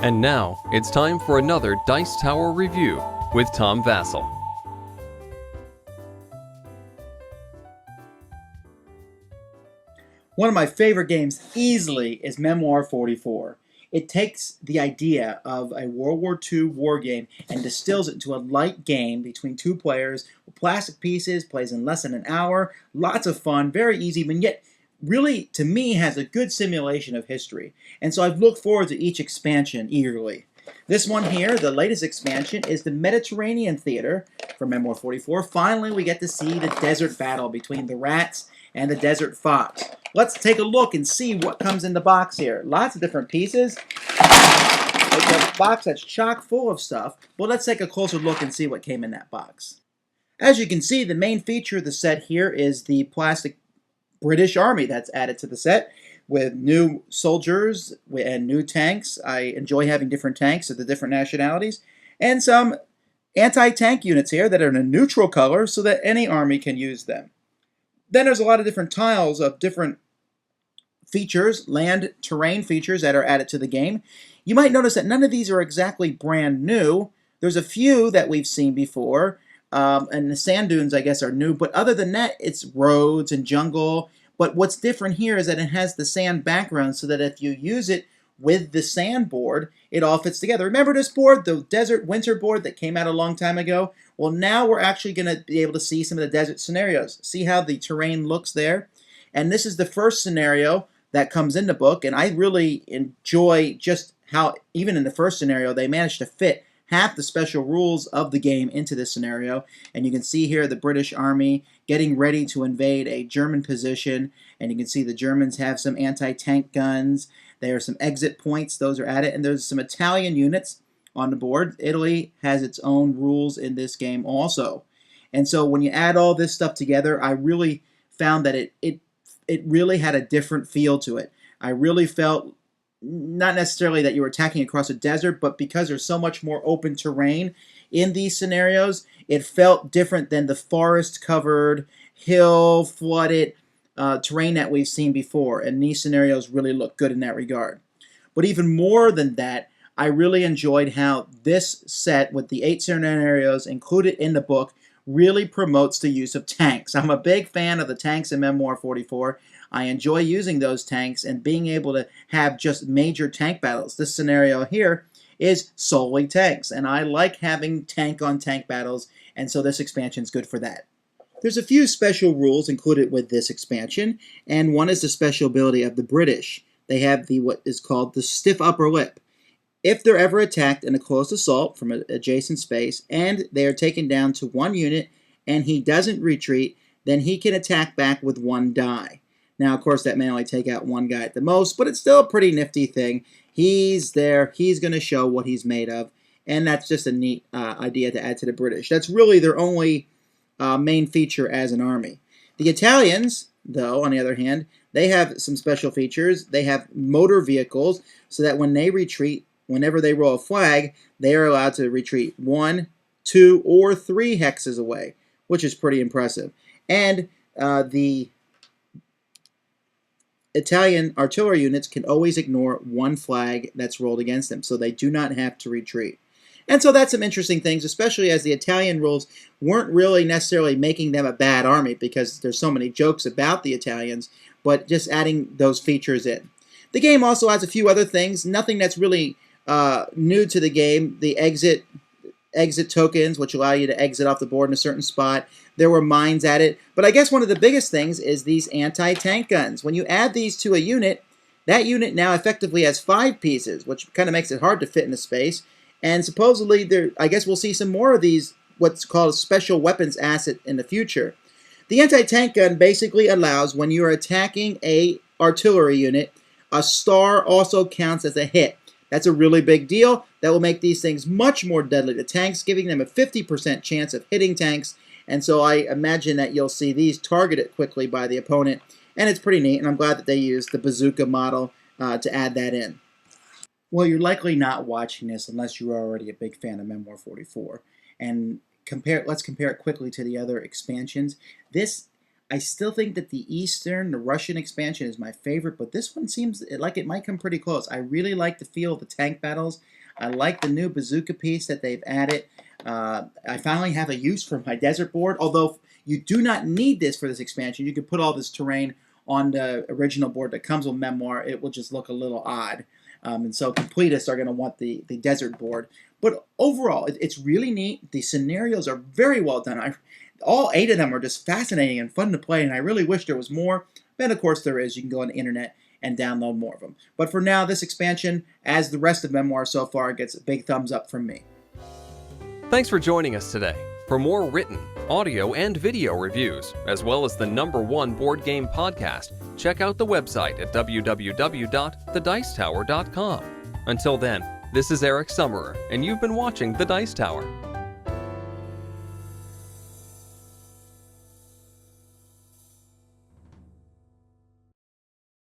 And now, it's time for another Dice Tower review with Tom Vasel. One of my favorite games easily is Memoir 44. It takes the idea of a World War II war game and distills it into a light game between two players with plastic pieces, plays in less than an hour, lots of fun, very easy, but yet really, to me, has a good simulation of history. And so I've looked forward to each expansion eagerly. This one here, the latest expansion, is the Mediterranean Theater for Memoir 44. Finally, we get to see the desert battle between the rats and the desert fox. Let's take a look and see what comes in the box here. Lots of different pieces. It's a box that's chock full of stuff, but let's take a closer look and see what came in that box. As you can see, the main feature of the set here is the plastic British Army that's added to the set with new soldiers and new tanks. I enjoy having different tanks of the different nationalities and some anti-tank units here that are in a neutral color so that any army can use them. Then there's a lot of different tiles of different features, land terrain features that are added to the game. You might notice that none of these are exactly brand new. There's a few that we've seen before, and the sand dunes, I guess, are new. But other than that, it's roads and jungle. But what's different here is that it has the sand background so that if you use it with the sand board, it all fits together. Remember this board, the desert winter board that came out a long time ago? Well, now we're actually going to be able to see some of the desert scenarios. See how the terrain looks there? And this is the first scenario that comes in the book, and I really enjoy just how, even in the first scenario, they managed to fit half the special rules of the game into this scenario. And you can see here the British Army getting ready to invade a German position, and you can see the Germans have some anti-tank guns. There are some exit points, those are added, and there's some Italian units on the board. Italy has its own rules in this game also. And so when you add all this stuff together, I really found that it really had a different feel to it. I really felt not necessarily that you were attacking across a desert, but because there's so much more open terrain in these scenarios, it felt different than the forest-covered, hill-flooded terrain that we've seen before. And these scenarios really look good in that regard. But even more than that, I really enjoyed how this set, with the 8 scenarios included in the book, really promotes the use of tanks. I'm a big fan of the tanks in Memoir 44. I enjoy using those tanks and being able to have just major tank battles. This scenario here is solely tanks, and I like having tank-on-tank battles, and so this expansion is good for that. There's a few special rules included with this expansion, and one is the special ability of the British. They have what is called the stiff upper lip. If they're ever attacked in a close assault from an adjacent space and they are taken down to 1 unit and he doesn't retreat, then he can attack back with 1 die. Now, of course, that may only take out 1 guy at the most, but it's still a pretty nifty thing. He's there. He's going to show what he's made of, and that's just a neat idea to add to the British. That's really their only main feature as an army. The Italians, though, on the other hand, they have some special features. They have motor vehicles so that when they retreat, whenever they roll a flag, they are allowed to retreat 1, 2, or 3 hexes away, which is pretty impressive. And the Italian artillery units can always ignore 1 flag that's rolled against them, so they do not have to retreat. And so that's some interesting things, especially as the Italian rules weren't really necessarily making them a bad army because there's so many jokes about the Italians, but just adding those features in. The game also has a few other things, nothing that's really new to the game. The exit tokens, which allow you to exit off the board in a certain spot. There were mines added. But I guess one of the biggest things is these anti-tank guns. When you add these to a unit, that unit now effectively has 5 pieces, which kind of makes it hard to fit in a space. And supposedly, I guess we'll see some more of these, what's called a special weapons asset in the future. The anti-tank gun basically allows, when you are attacking a artillery unit, a star also counts as a hit. That's a really big deal. That will make these things much more deadly to tanks, giving them a 50% chance of hitting tanks. And so I imagine that you'll see these targeted quickly by the opponent. And it's pretty neat, and I'm glad that they used the bazooka model to add that in. Well, you're likely not watching this unless you're already a big fan of Memoir 44. And let's compare it quickly to the other expansions. This I still think that the Russian expansion is my favorite, but this one seems like it might come pretty close. I really like the feel of the tank battles. I like the new bazooka piece that they've added. I finally have a use for my desert board, although you do not need this for this expansion. You can put all this terrain on the original board that comes with Memoir. It will just look a little odd. And so completists are going to want the desert board. But overall, it's really neat. The scenarios are very well done. All 8 of them are just fascinating and fun to play, and I really wish there was more. But of course there is. You can go on the internet and download more of them. But for now, this expansion, as the rest of Memoir so far, gets a big thumbs up from me. Thanks for joining us today. For more written, audio, and video reviews, as well as the #1 board game podcast, check out the website at www.thedicetower.com. Until then, this is Eric Summerer, and you've been watching The Dice Tower.